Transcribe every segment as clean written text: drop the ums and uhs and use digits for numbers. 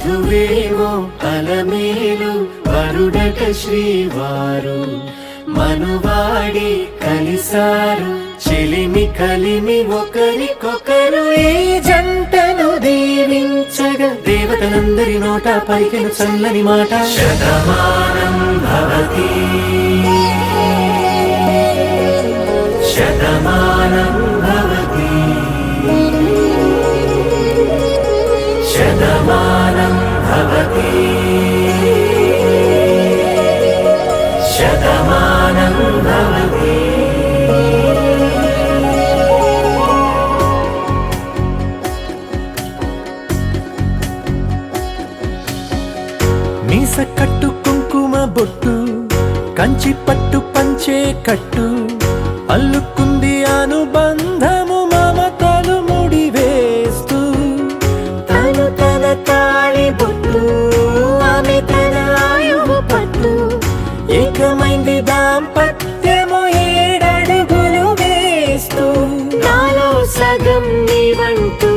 వధువేమో అలమేలు వరుడట శ్రీవారు మనువాడి కలిసారు చెలిమి కలిమి ఒకరికొకరు ఈ జంటను దీవించగా దేవతలందరి నోట పలికిన చల్లని మాట శతమానం భవతి శతమానం భవతి శతమానం భవతి శతమానం భవతి. మీస కట్టు కుంకుమ బొట్టు కంచి పట్టు పంచే కట్టు అల్లుకుంది అనుబంధము మమతలు ముడి వేస్తూ తను తన తాళి బొట్టు ఆమె తన ఆయువు పట్టు ఏకమైంది దాంపత్యము 7 అడుగులు వేస్తూ నాలో సగం నీవంటూ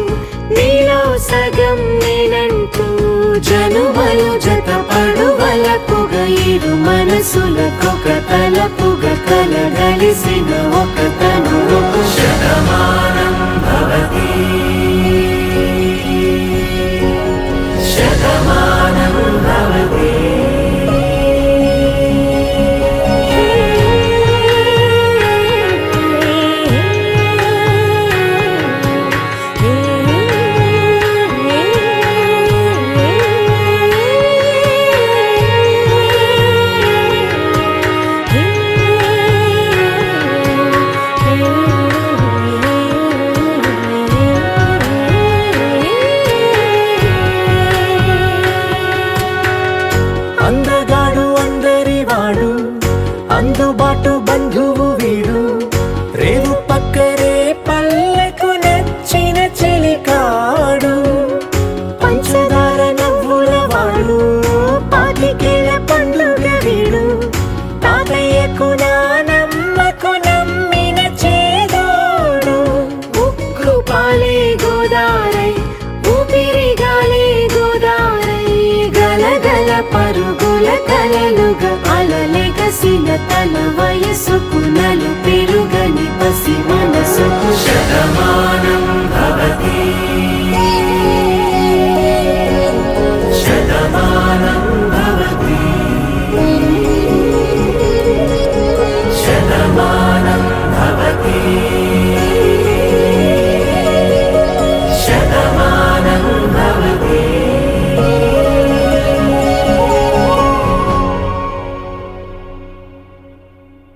నీలో సగం నేనంటూ జనుమలు జతపడువలపుగా ఇరు మనసులకొక తలపుగా కలగలిసిన ఒక తనువు శతమానం భవతి శతమానం భవతి. అందగాడు అందరివాడు అందుబాటు బంధువు వీడు రేవు పక్కరే పల్లెకు నచ్చిన చెలికాడు పంచదార నవ్వుల వాడు పాతికేల పండుగ వీడు తాతయ్యకు నానమ్మకు నమ్మిన చేదోడు ఉక్కు పాలే గోదారై ఊపిరిగాలే గోదారై గలగల పరుగుల కలలుగా అలలెగసిన తన వయసుకు నలు పెరుగని పసి మనసుకు శతమానం భవతి శతమానం భవతి శతమానం భవతి శతమానం